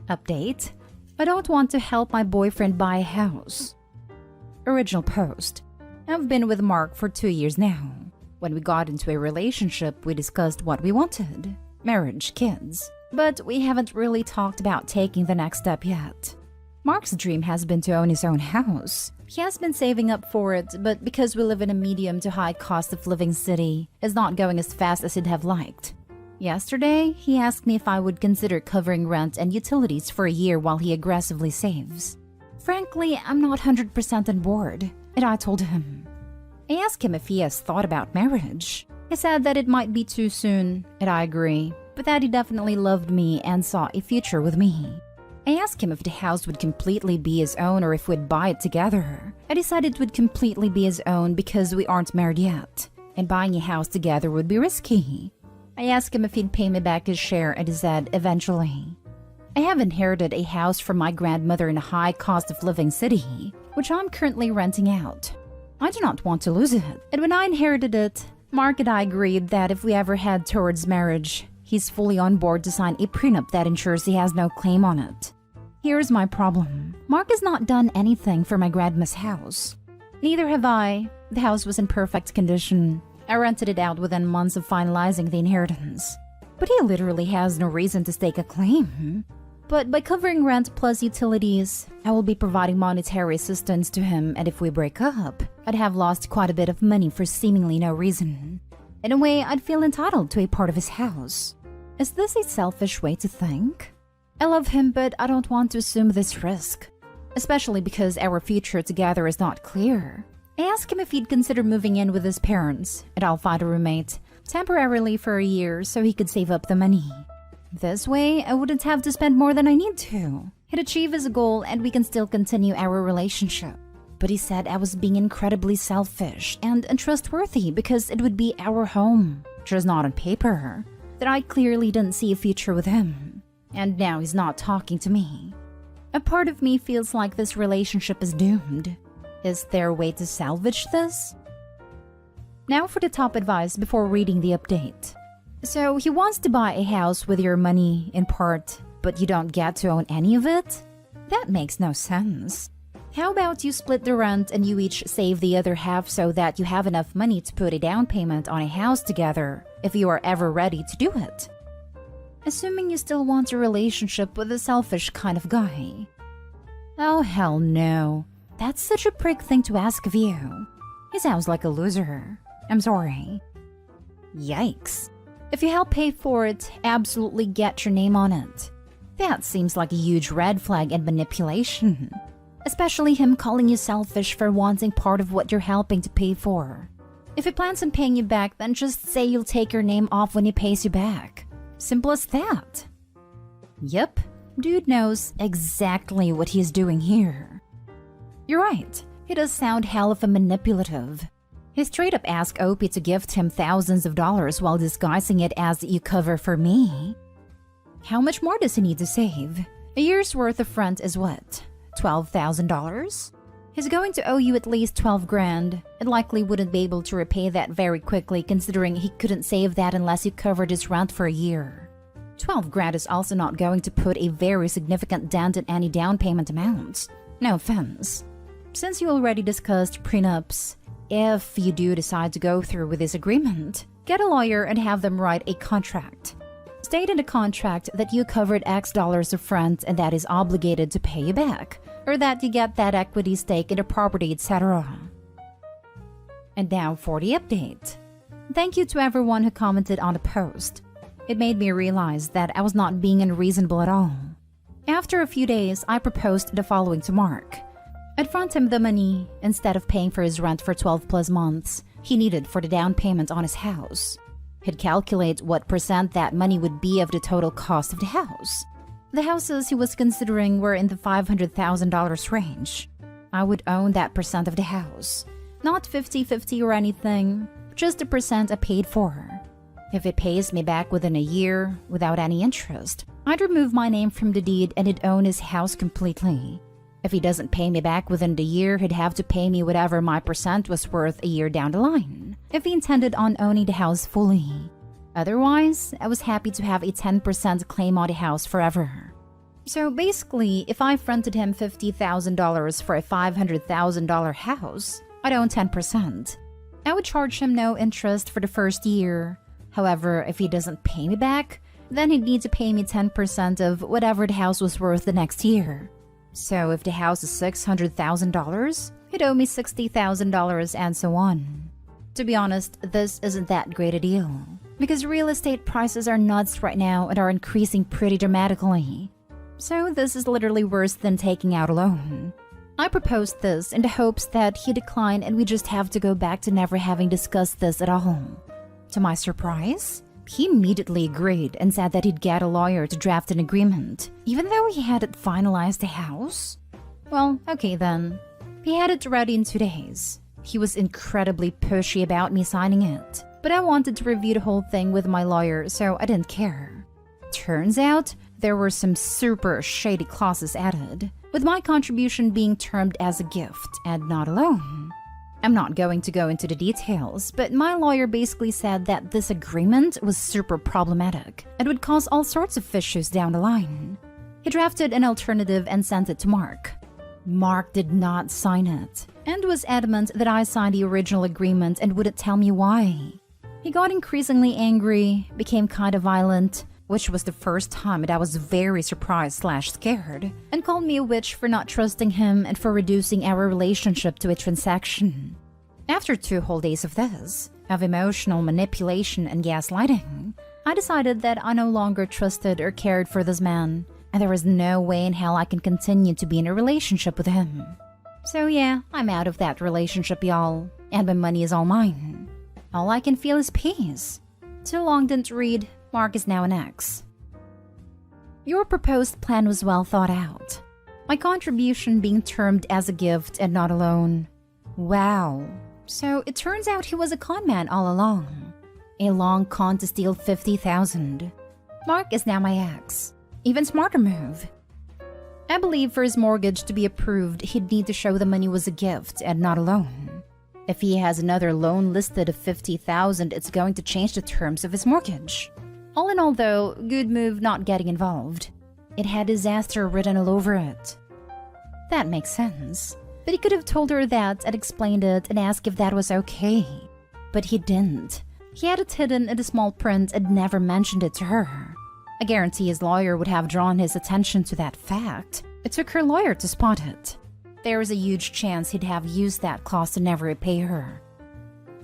Update: I don't want to help my boyfriend buy a house. Original post: I've been with Mark for 2 years now. When we got into a relationship, we discussed what we wanted: marriage, kids. But we haven't really talked about taking the next step yet. Mark's dream has been to own his own house. He has been saving up for it, but because we live in a medium to high cost of living city, it's not going as fast as he'd have liked. Yesterday, he asked me if I would consider covering rent and utilities for a year while he aggressively saves. Frankly, I'm not 100% on board, and I told him. I asked him if he has thought about marriage. He said that it might be too soon, and I agree, but that he definitely loved me and saw a future with me. I asked him if the house would completely be his own or if we'd buy it together. I decided it would completely be his own because we aren't married yet, and buying a house together would be risky. I asked him if he'd pay me back his share, and he said eventually. I have inherited a house from my grandmother in a high cost of living city, which I'm currently renting out. I do not want to lose it, and when I inherited it, Mark and I agreed that if we ever head towards marriage, he's fully on board to sign a prenup that ensures he has no claim on it. Here's my problem. Mark has not done anything for my grandma's house. Neither have I. The house was in perfect condition. I rented it out within months of finalizing the inheritance. But he literally has no reason to stake a claim. But by covering rent plus utilities, I will be providing monetary assistance to him, and if we break up, I'd have lost quite a bit of money for seemingly no reason. In a way, I'd feel entitled to a part of his house. Is this a selfish way to think? I love him, but I don't want to assume this risk, especially because our future together is not clear. I asked him if he'd consider moving in with his parents, and I'll find a roommate, temporarily for a year so he could save up the money. This way, I wouldn't have to spend more than I need to. He'd achieve his goal and we can still continue our relationship. But he said I was being incredibly selfish and untrustworthy because it would be our home, just not on paper. That I clearly didn't see a future with him. And now he's not talking to me. A part of me feels like this relationship is doomed. Is there a way to salvage this? Now for the top advice before reading the update. So he wants to buy a house with your money in part, but you don't get to own any of it? That makes no sense. How about you split the rent and you each save the other half so that you have enough money to put a down payment on a house together if you are ever ready to do it? Assuming you still want a relationship with a selfish kind of guy. Oh hell no. That's such a prick thing to ask of you. He sounds like a loser. I'm sorry. Yikes. If you help pay for it, absolutely get your name on it. That seems like a huge red flag and manipulation. Especially him calling you selfish for wanting part of what you're helping to pay for. If he plans on paying you back, then just say you'll take your name off when he pays you back. Simple as that. Yep, dude knows exactly what he's doing here. You're right, he does sound hell of a manipulative. He straight up asked Opie to gift him thousands of dollars while disguising it as you cover for me. How much more does he need to save? A year's worth of rent is what? $12,000? He's going to owe you at least 12 grand and likely wouldn't be able to repay that very quickly considering he couldn't save that unless you covered his rent for a year. 12 grand is also not going to put a very significant dent in any down payment amounts. No offense. Since you already discussed prenups, if you do decide to go through with this agreement, get a lawyer and have them write a contract. State in the contract that you covered X dollars of rent and that is obligated to pay you back, or that you get that equity stake in the property, etc. And now for the update. Thank you to everyone who commented on the post. It made me realize that I was not being unreasonable at all. After a few days, I proposed the following to Mark. I'd front him the money instead of paying for his rent for 12 plus months he needed for the down payment on his house. He'd calculate what percent that money would be of the total cost of the house. The houses he was considering were in the $500,000 range. I would own that percent of the house. Not 50-50 or anything, just the percent I paid for. If it pays me back within a year, without any interest, I'd remove my name from the deed and he'd own his house completely. If he doesn't pay me back within the year, he'd have to pay me whatever my percent was worth a year down the line, if he intended on owning the house fully. Otherwise, I was happy to have a 10% claim on the house forever. So basically, if I fronted him $50,000 for a $500,000 house, I'd own 10%. I would charge him no interest for the first year. However, if he doesn't pay me back, then he'd need to pay me 10% of whatever the house was worth the next year. So if the house is $600,000, he'd owe me $60,000 and so on. To be honest, this isn't that great a deal, because real estate prices are nuts right now and are increasing pretty dramatically. So this is literally worse than taking out a loan. I proposed this in the hopes that he'd decline and we just have to go back to never having discussed this at all. To my surprise, he immediately agreed and said that he'd get a lawyer to draft an agreement, even though he hadn't finalized the house. Well, okay then. He had it ready in 2 days. He was incredibly pushy about me signing it, but I wanted to review the whole thing with my lawyer, so I didn't care. Turns out, there were some super shady clauses added, with my contribution being termed as a gift and not a loan. I'm not going to go into the details, but my lawyer basically said that this agreement was super problematic and would cause all sorts of issues down the line. He drafted an alternative and sent it to Mark. Mark did not sign it and was adamant that I signed the original agreement and wouldn't tell me why. He got increasingly angry, became kind of violent, which was the first time that I was very surprised/scared, and called me a witch for not trusting him and for reducing our relationship to a transaction. After 2 whole days of this, of emotional manipulation and gaslighting, I decided that I no longer trusted or cared for this man, and there was no way in hell I can continue to be in a relationship with him. So yeah, I'm out of that relationship, y'all, and my money is all mine. All I can feel is peace. Too long didn't read. Mark is now an ex. Your proposed plan was well thought out. My contribution being termed as a gift and not a loan. Wow. So it turns out he was a con man all along. A long con to steal $50,000. Mark is now my ex. Even smarter move. I believe for his mortgage to be approved, he'd need to show the money was a gift and not a loan. If he has another loan listed of $50,000, it's going to change the terms of his mortgage. All in all though, good move not getting involved. It had disaster written all over it. That makes sense. But he could have told her that and explained it and asked if that was okay. But he didn't. He had it hidden in the small print and never mentioned it to her. I guarantee his lawyer would have drawn his attention to that fact. It took her lawyer to spot it. There was a huge chance he'd have used that clause to never repay her.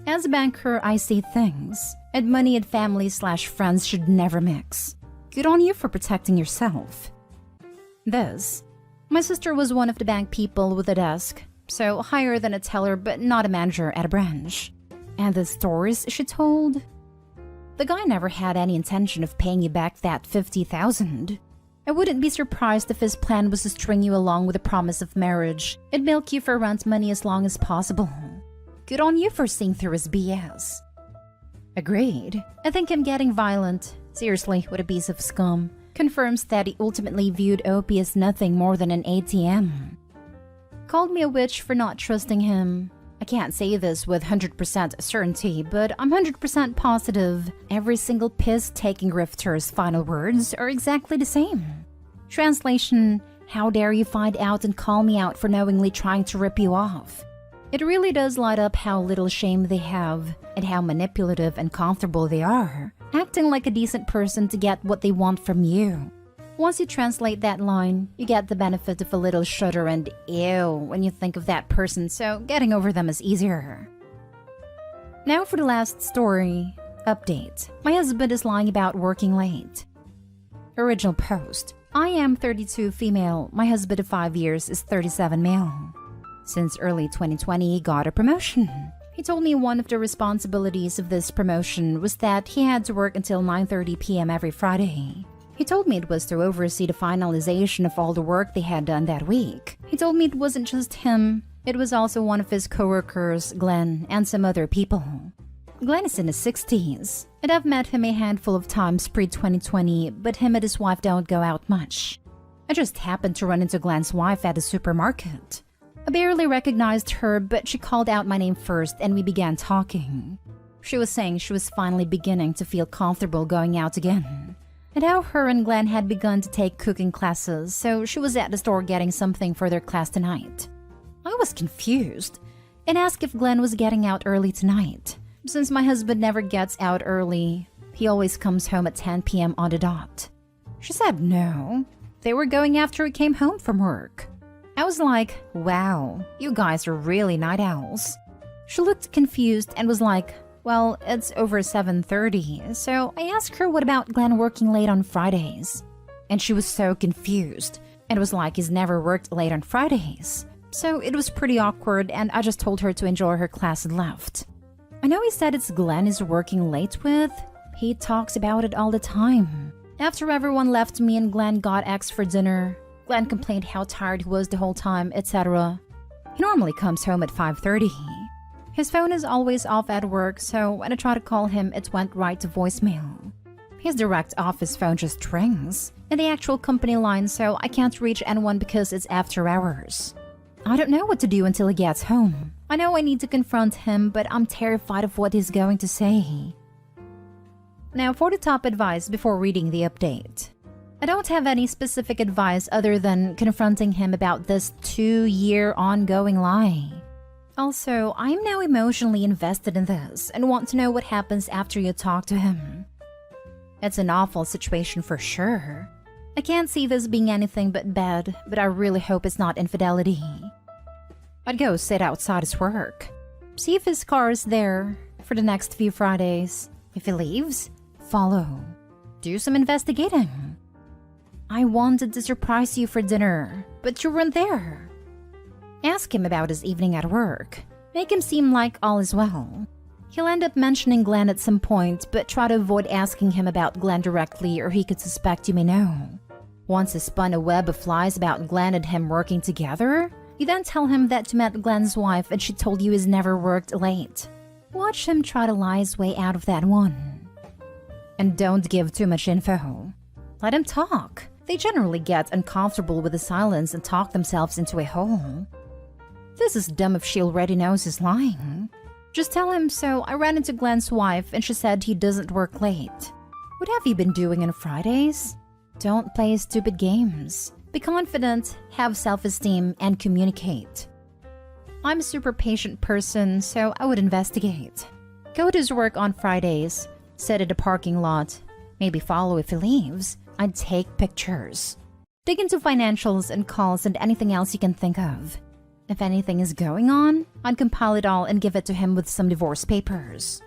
As a banker, I see things, and money and family/friends should never mix. Good on you for protecting yourself. My sister was one of the bank people with a desk, so higher than a teller but not a manager at a branch. And the stories she told? The guy never had any intention of paying you back that $50,000. I wouldn't be surprised if his plan was to string you along with a promise of marriage and milk you for rent money as long as possible. Good on you for seeing through his BS. Agreed. I think him getting violent, seriously, what a piece of scum, confirms that he ultimately viewed OP as nothing more than an ATM. Called me a witch for not trusting him. I can't say this with 100% certainty, but I'm 100% positive every single piss-taking grifter's final words are exactly the same. Translation, how dare you find out and call me out for knowingly trying to rip you off. It really does light up how little shame they have and how manipulative and comfortable they are, acting like a decent person to get what they want from you. Once you translate that line, you get the benefit of a little shudder and ew when you think of that person, so getting over them is easier. Now for the last story. Update. My husband is lying about working late. Original post. I am 32 female. My husband of 5 years is 37 male. Since early 2020, he got a promotion. He told me one of the responsibilities of this promotion was that he had to work until 9:30 p.m. every Friday. He told me it was to oversee the finalization of all the work they had done that week. He told me it wasn't just him, it was also one of his coworkers, Glenn, and some other people. Glenn is in his 60s, and I've met him a handful of times pre-2020, but him and his wife don't go out much. I just happened to run into Glenn's wife at a supermarket. I barely recognized her, but she called out my name first and we began talking. She was saying she was finally beginning to feel comfortable going out again. and how her and Glenn had begun to take cooking classes, so she was at the store getting something for their class tonight. I was confused and asked if Glenn was getting out early tonight. Since my husband never gets out early, he always comes home at 10 p.m. on the dot. She said no, they were going after he came home from work. I was like, wow, you guys are really night owls. She looked confused and was like, well, it's over 7:30, so I asked her what about Glenn working late on Fridays. And she was so confused and was like, he's never worked late on Fridays. So it was pretty awkward and I just told her to enjoy her class and left. I know he said it's Glenn he's working late with. He talks about it all the time. After everyone left, me and Glenn got eggs for dinner. Glenn complained how tired he was the whole time, etc. He normally comes home at 5:30. His phone is always off at work, so when I try to call him, it went right to voicemail. His direct office phone just rings, and the actual company line, so I can't reach anyone because it's after hours. I don't know what to do until he gets home. I know I need to confront him, but I'm terrified of what he's going to say. Now for the top advice before reading the update. I don't have any specific advice other than confronting him about this 2-year ongoing lie. Also, I'm now emotionally invested in this and want to know what happens after you talk to him. It's an awful situation for sure. I can't see this being anything but bad, but I really hope it's not infidelity. I'd go sit outside his work. See if his car is there for the next few Fridays. If he leaves, follow. Do some investigating. I wanted to surprise you for dinner, but you weren't there. Ask him about his evening at work. Make him seem like all is well. He'll end up mentioning Glenn at some point, but try to avoid asking him about Glenn directly or he could suspect you may know. Once he spun a web of lies about Glenn and him working together, you then tell him that you met Glenn's wife and she told you he's never worked late. Watch him try to lie his way out of that one. And don't give too much info. Let him talk. They generally get uncomfortable with the silence and talk themselves into a hole. This is dumb if she already knows he's lying. Just tell him, so I ran into Glenn's wife and she said he doesn't work late. What have you been doing on Fridays? Don't play stupid games. Be confident, have self-esteem, and communicate. I'm a super patient person, so I would investigate. Go to his work on Fridays, sit at a parking lot, maybe follow if he leaves. I'd take pictures. Dig into financials and calls and anything else you can think of. If anything is going on, I'd compile it all and give it to him with some divorce papers.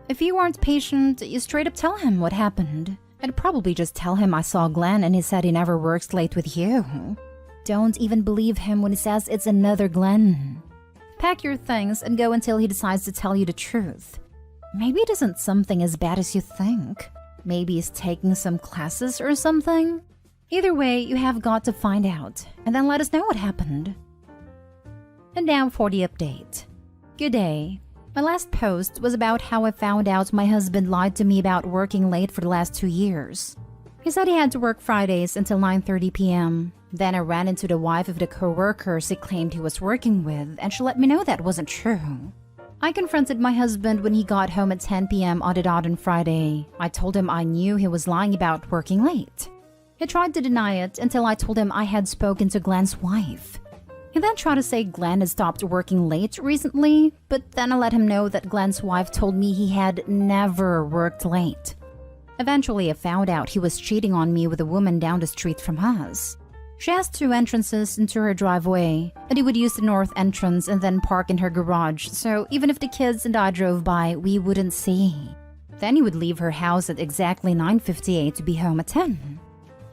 If you aren't patient, you straight up tell him what happened. I'd probably just tell him I saw Glenn and he said he never works late with you. Don't even believe him when he says it's another Glenn. Pack your things and go until he decides to tell you the truth. Maybe it isn't something as bad as you think. Maybe he's taking some classes or something. Either way, you have got to find out, and then let us know what happened. And now for the update. Good day. My last post was about how I found out my husband lied to me about working late for the last 2 years. He said he had to work Fridays until 9:30 p.m. Then I ran into the wife of the co-workers he claimed he was working with, and she let me know that wasn't true. I confronted my husband when he got home at 10 p.m. on the dot on Friday. I told him I knew he was lying about working late. He tried to deny it until I told him I had spoken to Glenn's wife. He then tried to say Glenn had stopped working late recently, but then I let him know that Glenn's wife told me he had never worked late. Eventually, I found out he was cheating on me with a woman down the street from us. She has 2 entrances into her driveway, and he would use the north entrance and then park in her garage, so even if the kids and I drove by, we wouldn't see. Then he would leave her house at exactly 9:58 to be home at 10.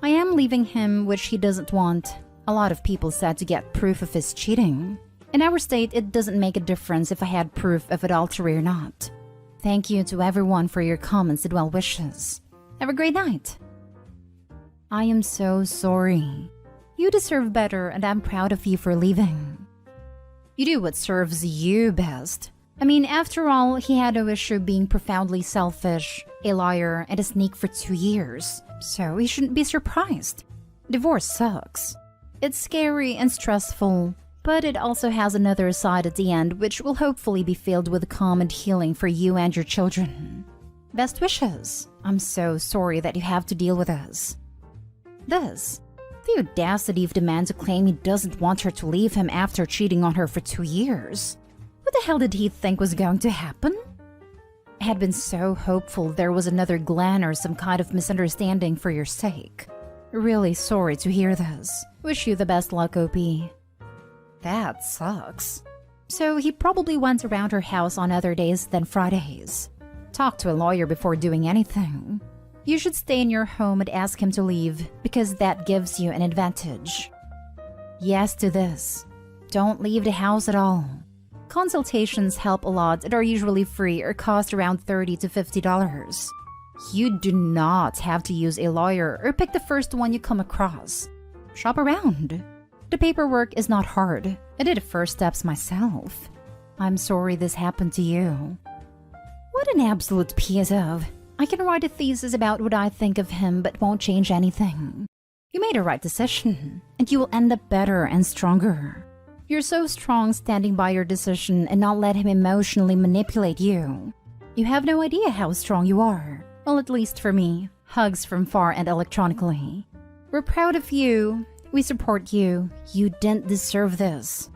I am leaving him, which he doesn't want. A lot of people said to get proof of his cheating. In our state, it doesn't make a difference if I had proof of adultery or not. Thank you to everyone for your comments and well wishes. Have a great night. I am so sorry. You deserve better, and I'm proud of you for leaving. You do what serves you best. I mean, after all, he had no issue being profoundly selfish, a liar, and a sneak for 2 years, so he shouldn't be surprised. Divorce sucks. It's scary and stressful, but it also has another side at the end which will hopefully be filled with calm and healing for you and your children. Best wishes. I'm so sorry that you have to deal with this. This. The audacity of the man to claim he doesn't want her to leave him after cheating on her for 2 years. What the hell did he think was going to happen? I had been so hopeful there was another Glenn or some kind of misunderstanding for your sake. Really sorry to hear this. Wish you the best luck, OP. That sucks. So he probably went around her house on other days than Fridays. Talk to a lawyer before doing anything. You should stay in your home and ask him to leave, because that gives you an advantage. Yes to this. Don't leave the house at all. Consultations help a lot and are usually free or cost around $30 to $50. You do not have to use a lawyer or pick the first one you come across. Shop around. The paperwork is not hard. I did the first steps myself. I'm sorry this happened to you. What an absolute piece of. I can write a thesis about what I think of him but won't change anything. You made a right decision, and you will end up better and stronger. You're so strong standing by your decision and not let him emotionally manipulate you. You have no idea how strong you are. Well, at least for me. Hugs from far and electronically. We're proud of you. We support you. You didn't deserve this.